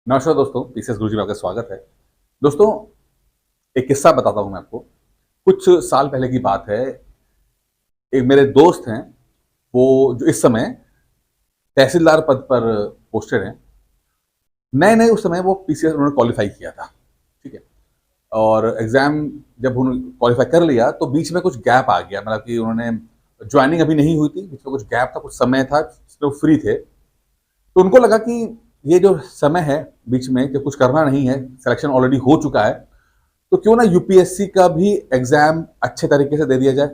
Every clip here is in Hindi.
नमस्कार दोस्तों, पीसीएस गुरुजी में आपका स्वागत है। दोस्तों, एक किस्सा बताता हूं मैं आपको। कुछ साल पहले की बात है। एक मेरे दोस्त हैं, वो जो इस समय तहसीलदार पद पर पोस्टेड हैं। नए नए उस समय वो पीसीएस उन्होंने क्वालिफाई किया था। ठीक है। और एग्जाम जब उन्होंने क्वालिफाई कर लिया तो बीच में कुछ गैप आ गया, मतलब कि उन्होंने ज्वाइनिंग अभी नहीं हुई थी, बीच में कुछ गैप था, कुछ समय था जिसमें वो फ्री थे। तो उनको लगा कि ये जो समय है बीच में, जब कुछ करना नहीं है, सिलेक्शन ऑलरेडी हो चुका है, तो क्यों ना यूपीएससी का भी एग्जाम अच्छे तरीके से दे दिया जाए।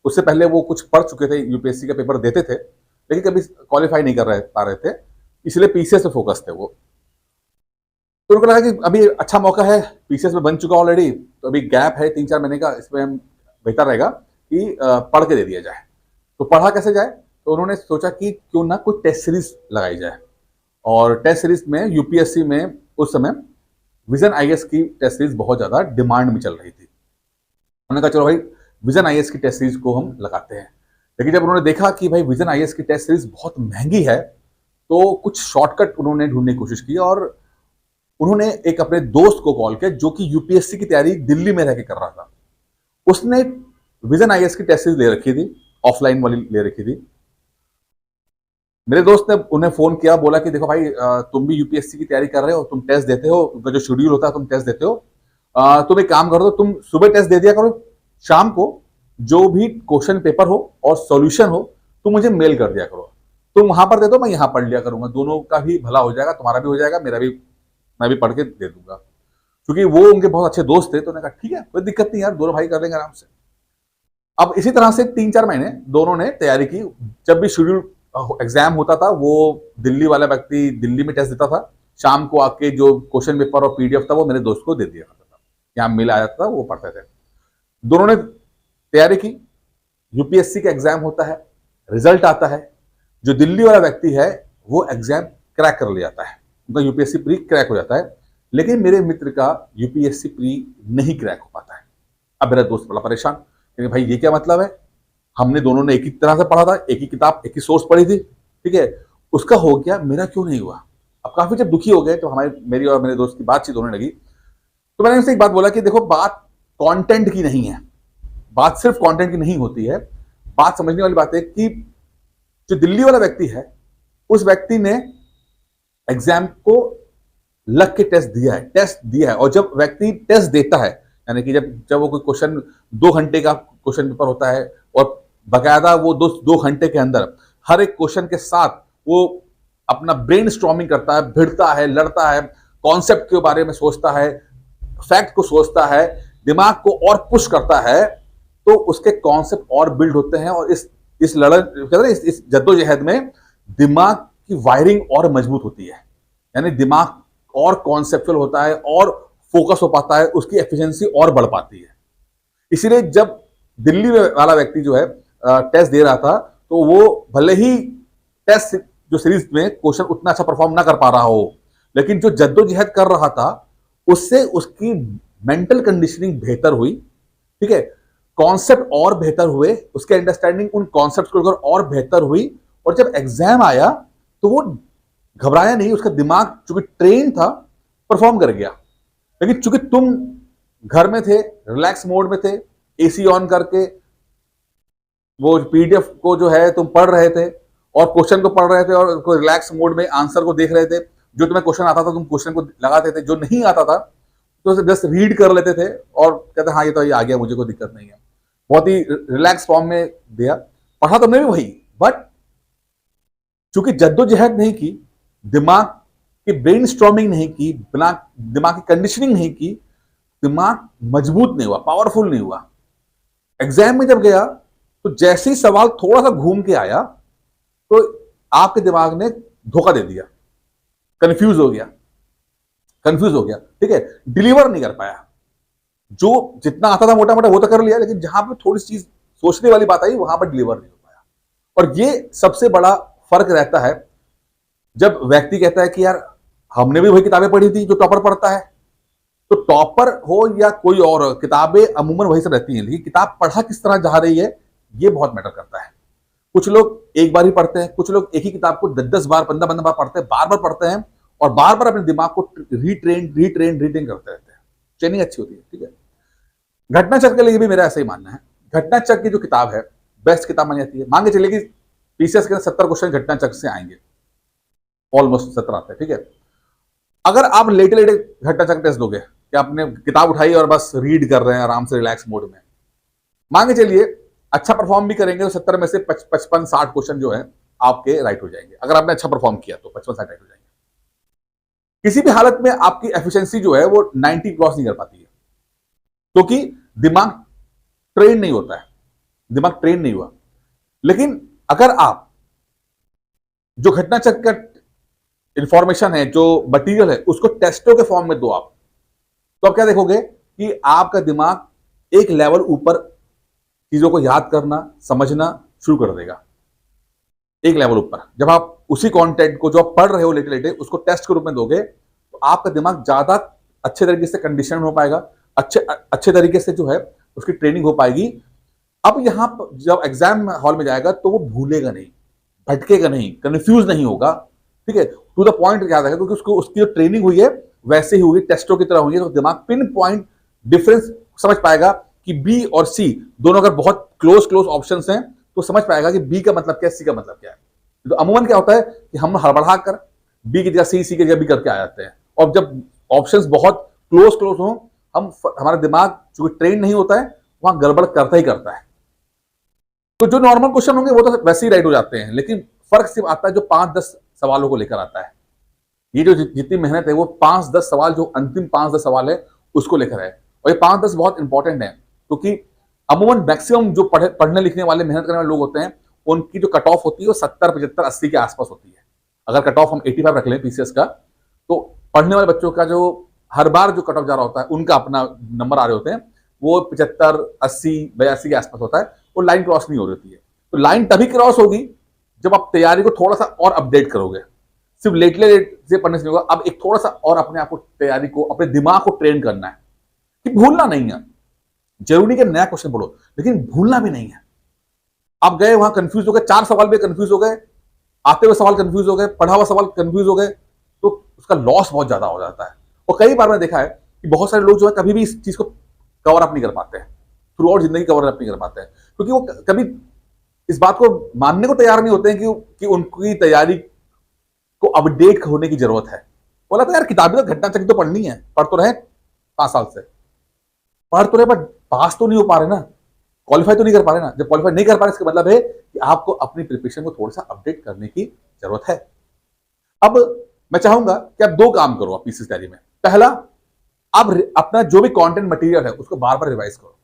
उससे पहले वो कुछ पढ़ चुके थे, यूपीएससी का पेपर देते थे, लेकिन कभी क्वालिफाई नहीं कर पा रहे थे, इसलिए पीसीएस पे फोकस थे वो। तो उनको लगा कि अभी अच्छा मौका है, पीसीएस में बन चुका ऑलरेडी, तो अभी गैप है 3-4 महीने का, इसमें हम बेहतर रहेगा कि पढ़ के दे दिया जाए। तो पढ़ा कैसे जाए, तो उन्होंने सोचा कि क्यों ना कोई टेस्ट सीरीज लगाई जाए। और टेस्ट सीरीज में यूपीएससी में उस समय विजन आईएएस की टेस्ट सीरीज बहुत ज्यादा डिमांड में चल रही थी। उन्होंने कहा चलो भाई, विजन आईएएस की टेस्ट सीरीज को हम लगाते हैं। लेकिन जब उन्होंने देखा कि भाई विजन आईएएस की टेस्ट सीरीज बहुत महंगी है, तो कुछ शॉर्टकट उन्होंने ढूंढने की कोशिश की और उन्होंने एक अपने दोस्त को कॉल किया जो कि यूपीएससी की तैयारी दिल्ली में रह के कर रहा था। उसने विजन आईएएस की टेस्ट सीरीज ले रखी थी, ऑफलाइन वाली ले रखी थी। मेरे दोस्त ने उन्हें फोन किया, बोला कि देखो भाई, तुम भी यूपीएससी की तैयारी कर रहे हो, तुम टेस्ट देते हो, उनका जो शेड्यूल होता है तुम टेस्ट देते हो। तुम एक काम करो, तुम सुबह टेस्ट दे दिया करो, शाम को जो भी क्वेश्चन पेपर हो और सॉल्यूशन हो तुम मुझे मेल कर दिया करो। तुम वहां पर दे दो, मैं यहाँ पढ़ लिया करूंगा, दोनों का भी भला हो जाएगा, तुम्हारा भी हो जाएगा, मेरा भी, मैं भी पढ़ के दे दूंगा। क्योंकि वो उनके बहुत अच्छे दोस्त थे, तो उन्होंने कहा ठीक है, कोई दिक्कत नहीं यार, दोनों भाई कर लेंगे आराम से। अब इसी तरह से 3-4 महीने दोनों ने तैयारी की। जब भी शेड्यूल एग्जाम होता था, वो दिल्ली वाला व्यक्ति दिल्ली में टेस्ट देता था, शाम को आके जो क्वेश्चन पेपर और पीडीएफ था वो मेरे दोस्त को दे दिया करता था, यहाँ मिल आ जाता था, वो पढ़ते थे। दोनों ने तैयारी की। यूपीएससी का एग्जाम होता है, रिजल्ट आता है, जो दिल्ली वाला व्यक्ति है वो एग्जाम क्रैक कर ले जाता है, उनका यूपीएससी प्री क्रैक हो जाता है। लेकिन मेरे मित्र का यूपीएससी प्री नहीं क्रैक हो पाता है। अब मेरा दोस्त बड़ा परेशान, क्योंकि भाई ये क्या मतलब है, हमने दोनों ने एक ही तरह से पढ़ा था, एक ही किताब, एक ही सोर्स पढ़ी थी, ठीक है, उसका हो गया, मेरा क्यों नहीं हुआ। अब काफी जब दुखी हो गए तो मेरी और मेरे दोस्त की बातचीत होने लगी। तो मैंने उनसे एक बात बोला कि देखो, बात कंटेंट की नहीं है, बात सिर्फ कंटेंट की नहीं होती है, बात समझने वाली बात है कि जो दिल्ली वाला व्यक्ति है, उस व्यक्ति ने एग्जाम को लग के टेस्ट दिया है। और जब व्यक्ति टेस्ट देता है, यानी कि जब जब वो कोई क्वेश्चन 2 घंटे का क्वेश्चन पेपर होता है और बकायदा वो 2 घंटे के अंदर हर एक क्वेश्चन के साथ वो अपना ब्रेन स्टॉर्मिंग करता है, भिड़ता है, लड़ता है, कॉन्सेप्ट के बारे में सोचता है, फैक्ट को सोचता है, दिमाग को और पुश करता है, तो उसके कॉन्सेप्ट और बिल्ड होते हैं। और इस लड़न कहते हैं, इस जद्दोजहद में दिमाग की वायरिंग और मजबूत होती है, यानी दिमाग और कॉन्सेप्चुअल होता है और फोकस हो पाता है, उसकी एफिशिएंसी और बढ़ पाती है। इसीलिए जब दिल्ली वाला व्यक्ति जो है टेस्ट दे रहा था, तो वो भले ही टेस्ट जो सीरीज में क्वेश्चन उतना अच्छा परफॉर्म ना कर पा रहा हो, लेकिन जो जद्दोजहद कर रहा था उससे उसकी मेंटल कंडीशनिंग बेहतर हुई, ठीक है, कॉन्सेप्ट और बेहतर हुए, उसके अंडरस्टैंडिंग उन कॉन्सेप्ट को लेकर और बेहतर हुई। और जब एग्जाम आया तो वो घबराया नहीं, उसका दिमाग चूंकि ट्रेन था, परफॉर्म कर गया। लेकिन चूंकि तुम घर में थे, रिलैक्स मोड में थे, एसी ऑन करके वो पीडीएफ को जो है तुम पढ़ रहे थे और क्वेश्चन को पढ़ रहे थे और कोई रिलैक्स मोड में आंसर को देख रहे थे, जो तुम्हें क्वेश्चन आता था तुम क्वेश्चन को लगाते थे, जो नहीं आता था तो उसे जस्ट रीड कर लेते थे और कहते हाँ ये आ गया, मुझे कोई दिक्कत नहीं है। बहुत ही रिलैक्स फॉर्म में दिया, पढ़ा तुमने भी वही, बट चूंकि जद्दोजहद नहीं की, दिमाग की ब्रेन स्टॉर्मिंग नहीं की, दिमाग की कंडीशनिंग नहीं की, दिमाग मजबूत नहीं हुआ, पावरफुल नहीं हुआ। एग्जाम में जब गया तो जैसे ही सवाल थोड़ा सा घूम के आया तो आपके दिमाग ने धोखा दे दिया, कंफ्यूज हो गया, ठीक है, डिलीवर नहीं कर पाया। जो जितना आता था मोटा मोटा वो तो कर लिया, लेकिन जहां पे थोड़ी सी चीज सोचने वाली बात आई वहां पर डिलीवर नहीं हो पाया। और ये सबसे बड़ा फर्क रहता है जब व्यक्ति कहता है कि यार हमने भी वही किताबें पढ़ी थी जो टॉपर पढ़ता है। तो टॉपर हो या कोई और, किताबें अमूमन वही सब रहती हैं, लेकिन किताब पढ़ा किस तरह जा रही है ये बहुत मैटर करता है। कुछ लोग एक बार ही पढ़ते हैं, कुछ लोग एक ही किताब को 10-10 बार, 15-15 बार पढ़ते हैं, बार बार पढ़ते हैं और बार बार अपने दिमाग को रीट्रेन करते रहते हैं। ट्रेनिंग अच्छी होती है, ठीक है। घटना चक्र के लिए भी मेरा ऐसा ही मानना है। घटना चक्र की जो किताब है बेस्ट किताब मानी जाती है। मान के चलिए कि पीसीएस के 70 क्वेश्चन घटना चक्र से आएंगे, ऑलमोस्ट 70 आते हैं, ठीक है। अगर आप लेटे लेटे घटना चक्र टेस्ट दोगे कि आपने किताब उठाई और बस रीड कर रहे हैं आराम से रिलैक्स मोड में, मान के चलिए अच्छा परफॉर्म भी करेंगे तो 70 में से 55-60 क्वेश्चन जो है आपके राइट हो जाएंगे। अगर आपने अच्छा परफॉर्म किया तो 55-60 राइट हो जाएंगे। किसी भी हालत में आपकी एफिशिएंसी जो है वो 90 क्रॉस नहीं कर पाती है, क्योंकि दिमाग ट्रेन नहीं होता है, दिमाग ट्रेन नहीं हुआ। लेकिन अगर आप जो घटना चक्र का इंफॉर्मेशन है, जो मटीरियल है, उसको टेस्टों के फॉर्म में दो आप, तो आप क्या देखोगे कि आपका दिमाग एक लेवल ऊपर चीजों को याद करना, समझना शुरू कर देगा। एक लेवल ऊपर जब आप उसी कंटेंट को जो आप पढ़ रहे हो लेटे लेटे उसको टेस्ट के रूप में दोगे, तो आपका दिमाग ज्यादा अच्छे तरीके से कंडीशन हो पाएगा, अच्छे तरीके से जो है उसकी ट्रेनिंग हो पाएगी। अब यहां जब एग्जाम हॉल में जाएगा तो वो भूलेगा नहीं, भटकेगा नहीं, कंफ्यूज नहीं होगा, ठीक है। टू द पॉइंट याद रहेगा, क्योंकि उसको उसकी जो ट्रेनिंग हुई है वैसे ही हुई, टेस्टों की तरह हुई है, तो दिमाग पिन पॉइंट डिफरेंस समझ पाएगा कि बी और सी दोनों अगर बहुत क्लोज ऑप्शंस हैं तो समझ पाएगा कि बी का मतलब क्या है, सी का मतलब क्या है। तो अमूमन क्या होता है कि हम हड़बड़ा कर बी की जगह सी की जगह बी करके आ जाते हैं, और जब ऑप्शंस बहुत क्लोज हो, हमारा दिमाग जो ट्रेन नहीं होता है वहां गड़बड़ करता ही करता है। तो जो नॉर्मल क्वेश्चन होंगे वो तो वैसे ही राइट हो जाते हैं, लेकिन फर्क सिर्फ आता है जो 5-10 सवालों को लेकर आता है। ये जो जितनी मेहनत है वो 5-10 सवाल, जो अंतिम 5-10 सवाल है उसको लेकर है। और ये 5-10 बहुत इंपॉर्टेंट है, क्योंकि अमूमन मैक्सिमम जो पढ़ने लिखने वाले, मेहनत करने वाले लोग होते हैं, उनकी जो कट ऑफ होती है वो 70, 75, 80 के आसपास होती है। अगर कट ऑफ हम 85 रख लें पीसीएस का, तो पढ़ने वाले बच्चों का जो हर बार जो कट ऑफ जा रहा होता है, उनका अपना नंबर आ रहे होते हैं, वो 75, 80, 82 के आसपास होता है। वो लाइन क्रॉस नहीं हो रही होती है। तो लाइन तभी क्रॉस होगी जब आप तैयारी को थोड़ा सा और अपडेट करोगे। सिर्फ लेट से पढ़ने से नहीं होगा, अब एक थोड़ा सा और अपने आप को, तैयारी को, अपने दिमाग को ट्रेन करना है कि भूलना नहीं है। जरूरी कि नया क्वेश्चन पढ़ो, लेकिन भूलना भी नहीं है। आप गए वहां कंफ्यूज हो गए, 4 सवाल भी कंफ्यूज हो गए, आते हुए सवाल कंफ्यूज हो गए, पढ़ा हुआ सवाल कंफ्यूज हो गए, तो उसका लॉस बहुत ज्यादा हो जाता है। और कई बार मैंने देखा है कि बहुत सारे लोग जो है कभी भी इस चीज को कवर अप नहीं कर पाते हैं, थ्रू आउट जिंदगी कवर अप नहीं कर पाते हैं, क्योंकि वो कभी इस बात को मानने को तैयार नहीं होते हैं कि उनकी तैयारी को अपडेट होने की जरूरत है। बोला था यार किताबें तो घटना चक्र तो पढ़नी है, पढ़ तो रहे 5 साल से, पढ़ तो रहे, पर पास तो नहीं हो पा रहे ना, क्वालिफाई तो नहीं कर पा रहे ना। जब क्वालिफाई नहीं कर पा रहे, इसका मतलब है कि आपको अपनी प्रिपरेशन को थोड़ा सा अपडेट करने की जरूरत है। अब मैं चाहूंगा कि आप 2 काम करो आप पीसीएस तैयारी में। पहला, आप अपना जो भी कंटेंट मटेरियल है उसको बार बार रिवाइज करो।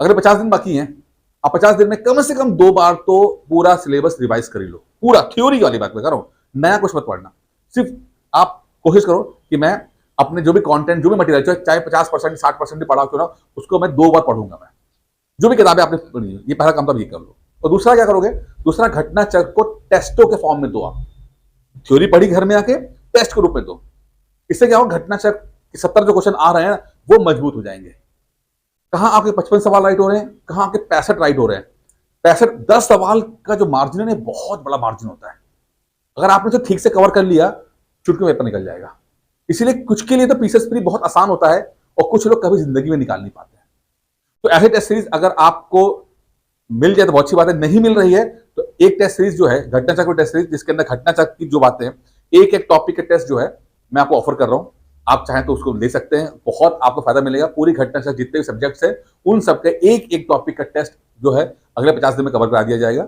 अगर 50 दिन बाकी हैं, आप 50 दिन में कम से कम 2 बार तो पूरा सिलेबस रिवाइज कर ही लो। पूरा थ्योरी वाली बात मैं कर रहा हूं, नया कुछ मत पढ़ना। सिर्फ आप कोशिश करो कि मैं अपने जो भी कंटेंट, जो भी मटेरियल, चाहे 50%, 60% भी पढ़ा क्यों ना, उसको मैं 2 बार पढ़ूंगा। मैं जो भी किताबें आपने पढ़ी है, ये पहला काम तो आप ये कर लो। और दूसरा क्या करोगे, दूसरा घटना चक्र को टेस्टों के फॉर्म में दो। आप थ्योरी पढ़ी घर में आके टेस्ट के रूप में दो। इससे क्या होगा, घटना चक्र के 70 जो क्वेश्चन आ रहे हैं वो मजबूत हो जाएंगे। कहां आपके 55 सवाल राइट हो रहे हैं, कहां आपके 65 राइट हो रहे हैं। 65, 10 सवाल का जो मार्जिन है बहुत बड़ा मार्जिन होता है। अगर आपने तो ठीक से कवर कर लिया, चुटकी में पेपर निकल जाएगा। इसीलिए कुछ के लिए तो पीसीएस प्री बहुत आसान होता है और कुछ लोग कभी जिंदगी में निकाल नहीं पाते हैं। तो ऐसे टेस्ट सीरीज अगर आपको मिल जाए तो बहुत अच्छी बात है, नहीं मिल रही है तो एक टेस्ट सीरीज जो है घटना चक्र टेस्ट सीरीज, जिसके अंदर घटना चक्र की जो बातें, एक टॉपिक के टेस्ट जो है मैं आपको ऑफर कर रहा हूं। आप चाहें तो उसको ले सकते हैं, बहुत आपको फायदा मिलेगा। पूरी घटना चक्र जितने भी सब्जेक्ट्स है उन सबके एक टॉपिक का टेस्ट जो है अगले 50 दिन में कवर करा दिया जाएगा,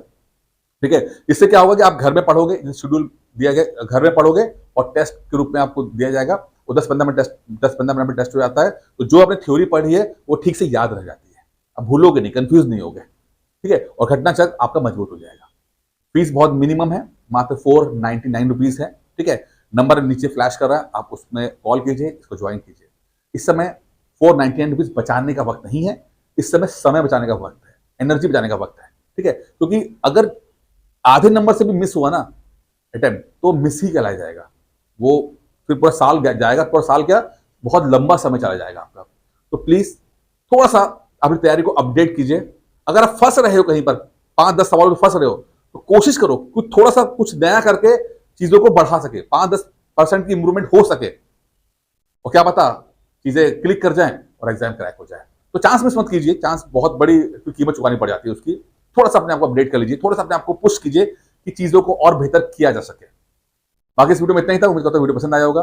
ठीक है। इससे क्या होगा कि आप घर में पढ़ोगे, शेड्यूल दिया गया, घर में पढ़ोगे और टेस्ट के रूप में आपको दिया जाएगा। वो 10-15 मिनट में टेस्ट हो जाता है। तो जो आपने थ्योरी पढ़ी है वो ठीक से याद रह जाती है, अब भूलोगे नहीं, कंफ्यूज नहीं होगे, ठीक है। और घटना चक्र आपका मजबूत हो जाएगा। फीस बहुत मिनिमम है, मात्र 499 रुपीज है, ठीक है। नंबर नीचे फ्लैश कर रहा है, आप उसमें कॉल कीजिए, इसको ज्वाइन कीजिए। इस समय 499 रुपीज बचाने का वक्त नहीं है, इस समय बचाने का वक्त है, एनर्जी बचाने का वक्त है, ठीक है। क्योंकि अगर आधे नंबर से भी मिस हुआ ना अटेम्प्ट, तो मिस ही कहलाया जाएगा। वो फिर पूरा साल जाएगा, पूरा साल क्या, बहुत लंबा समय चला जाएगा आपका। तो प्लीज थोड़ा सा अपनी तैयारी को अपडेट कीजिए। अगर आप फंस रहे हो कहीं पर, 5-10 सवालों में फंस रहे हो, तो कोशिश करो कुछ थोड़ा सा कुछ नया करके चीजों को बढ़ा सके। 5-10 परसेंट की इंप्रूवमेंट हो सके, और क्या पता चीजें क्लिक कर जाएं और एग्जाम क्रैक हो जाए। तो चांस मिस मत कीजिए, चांस बहुत बड़ी कीमत चुकानी पड़ जाती है उसकी। थोड़ा सा अपने आप को अपडेट कर लीजिए, थोड़ा सा अपने आप को पुश कीजिए कि चीजों को और बेहतर किया जा सके। बाकी इस वीडियो में इतना ही था, उम्मीद करता हूं वीडियो पसंद आया होगा।